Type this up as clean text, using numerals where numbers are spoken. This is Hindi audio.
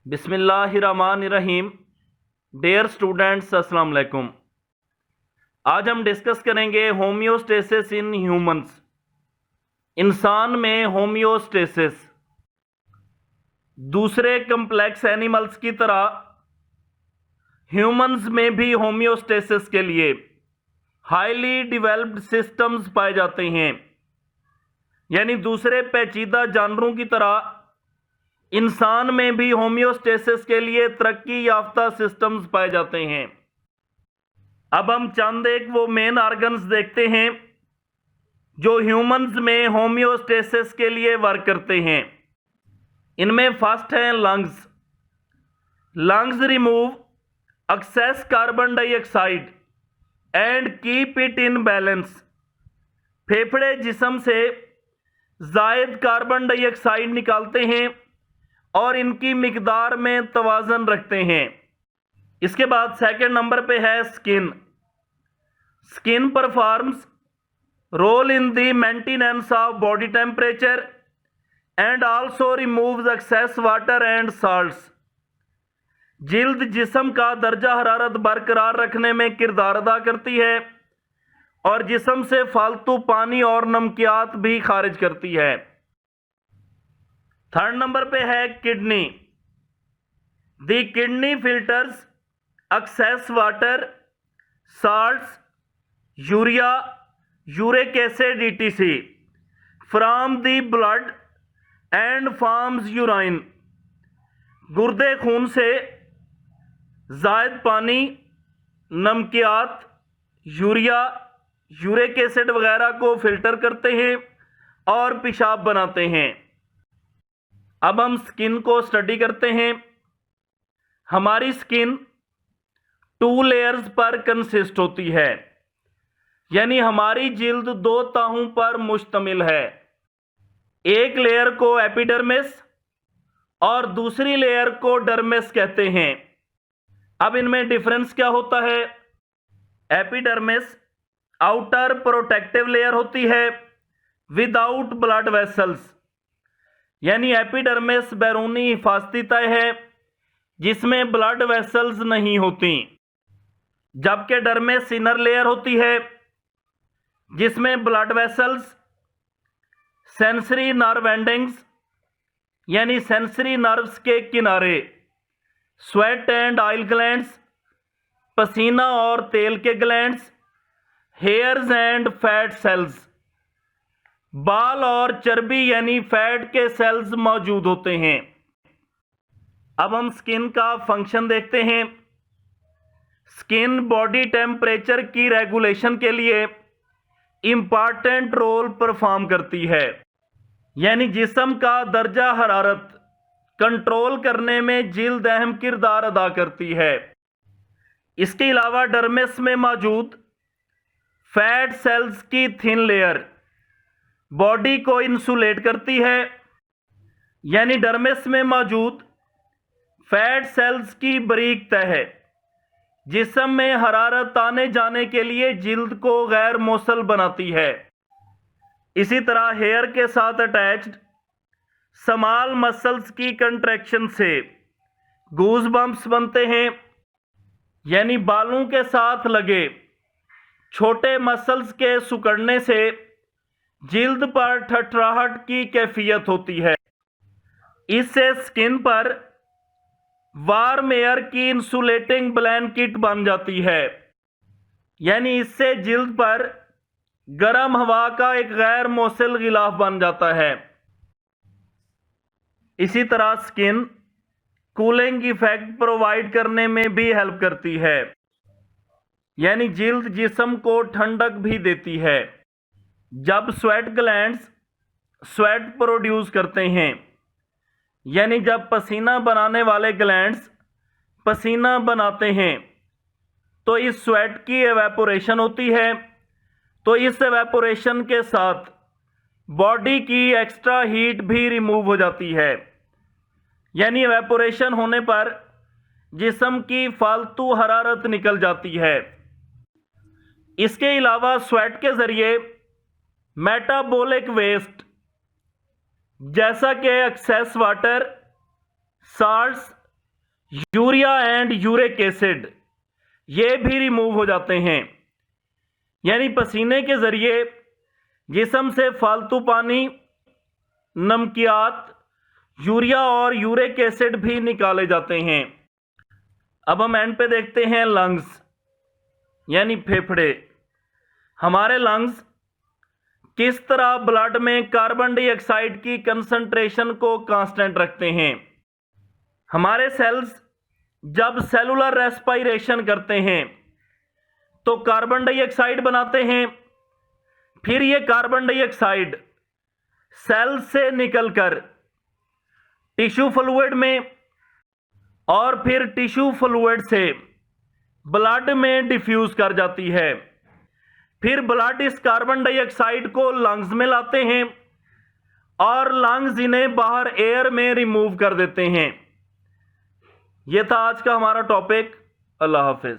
बिस्मिल्लाहिर्रहमानिर्रहीम। डियर स्टूडेंट्स, अस्सलाम वालेकुम। आज हम डिस्कस करेंगे होम्योस्टेसिस इन ह्यूमंस। इंसान में होम्योस्टेसिस दूसरे कम्प्लेक्स एनिमल्स की तरह ह्यूमंस में भी होम्योस्टेसिस के लिए हाईली डेवलप्ड सिस्टम्स पाए जाते हैं। यानी दूसरे पेचीदा जानवरों की तरह इंसान में भी होम्योस्टेसिस के लिए तरक्की याफ्ता सिस्टम्स पाए जाते हैं। अब हम चंद एक वो मेन ऑर्गन्स देखते हैं जो ह्यूमंस में होम्योस्टेसिस के लिए वर्क करते हैं। इनमें फर्स्ट है lungs. Lungs remove excess carbon dioxide and keep it in balance. फेफड़े जिस्म से जायद कार्बन डाइऑक्साइड निकालते हैं और इनकी मिकदार में तवाज़न रखते हैं। इसके बाद सेकंड नंबर पे है skin. Skin performs role in the maintenance of body temperature and also removes excess water and salts. जिल्द जिस्म का दर्जा हरारत बरकरार रखने में किरदार अदा करती है और जिस्म से फालतू पानी और नमकियात भी खारिज करती है। थर्ड नंबर पे है kidney. The kidney filters excess water, salts, urea, uric acid etc from the blood and forms urine. गुर्दे खून से जायद पानी, नमकियात, यूरिया, यूरिक एसिड वगैरह को फिल्टर करते हैं और पेशाब बनाते हैं। अब हम स्किन को स्टडी करते हैं। हमारी स्किन 2 लेयर्स पर कंसिस्ट होती है, यानी हमारी जिल्द 2 तहों पर मुश्तमिल है। एक लेयर को एपिडर्मिस और दूसरी लेयर को डर्मिस कहते हैं। अब इनमें डिफरेंस क्या होता है? एपिडर्मिस आउटर प्रोटेक्टिव लेयर होती है विदाउट ब्लड वेसल्स, यानी एपिडर्मिस बैरूनी हिफाजती तय है जिसमें ब्लड वेसल्स नहीं होती, जबकि डर्मिस इनर लेयर होती है जिसमें blood vessels, sensory nerve endings यानी सेंसरी नर्व्स के किनारे, स्वेट एंड ऑयल ग्लैंड्स, पसीना और तेल के glands, hairs and fat cells, बाल और चर्बी यानी फैट के सेल्स मौजूद होते हैं। अब हम स्किन का फंक्शन देखते हैं। स्किन बॉडी टेम्परेचर की रेगुलेशन के लिए इंपॉर्टेंट रोल परफॉर्म करती है, यानी जिस्म का दर्जा हरारत कंट्रोल करने में जिल्द अहम किरदार अदा करती है। इसके अलावा डर्मिस में मौजूद फैट सेल्स की थिन लेयर बॉडी को इंसुलेट करती है, यानी डर्मिस में मौजूद फैट सेल्स की बारीक तह जिस्म में हरारत आने जाने के लिए जिल्द को गैर मौसल बनाती है। इसी तरह हेयर के साथ अटैच्ड स्मॉल मसल्स की कंट्रैक्शन से गूज बम्प्स बनते हैं, यानी बालों के साथ लगे छोटे मसल्स के सिकुड़ने से जिल्द पर ठठराहट की कैफियत होती है। इससे स्किन पर वार्म एयर की इंसुलेटिंग ब्लैंकेट बन जाती है, यानी इससे जिल्द पर गर्म हवा का एक गैर मौसल गिलाफ बन जाता है। इसी तरह स्किन कूलिंग इफेक्ट प्रोवाइड करने में भी हेल्प करती है, यानी जिल्द जिस्म को ठंडक भी देती है। जब स्वेट ग्लैंड्स स्वेट प्रोड्यूस करते हैं, यानी जब पसीना बनाने वाले ग्लैंड्स पसीना बनाते हैं तो इस स्वेट की एवेपोरेशन होती है, तो इस एवेपोरेशन के साथ बॉडी की एक्स्ट्रा हीट भी रिमूव हो जाती है, यानी एवेपोरेशन होने पर जिस्म की फालतू हरारत निकल जाती है। इसके अलावा स्वेट के ज़रिए मेटाबॉलिक वेस्ट जैसा कि excess water, salts, urea and uric acid ये भी रिमूव हो जाते हैं। यानी पसीने के ज़रिए जिस्म से फालतू पानी, नमकियात, यूरिया और यूरिक एसिड भी निकाले जाते हैं। अब हम एंड पे देखते हैं लंग्स यानी फेफड़े। हमारे लंग्स किस तरह ब्लड में कार्बन डाइऑक्साइड की कंसंट्रेशन को कांस्टेंट रखते हैं। हमारे सेल्स जब सेलुलर रेस्पिरेशन करते हैं तो कार्बन डाइऑक्साइड बनाते हैं, फिर ये कार्बन डाइऑक्साइड सेल से निकलकर टिश्यू फ्लूइड में और फिर टिश्यू फ्लूइड से ब्लड में डिफ्यूज कर जाती है। फिर ब्लड इस कार्बन डाइऑक्साइड को लंग्स में लाते हैं और लंग्स इन्हें बाहर एयर में रिमूव कर देते हैं। यह था आज का हमारा टॉपिक। अल्लाह हाफिज।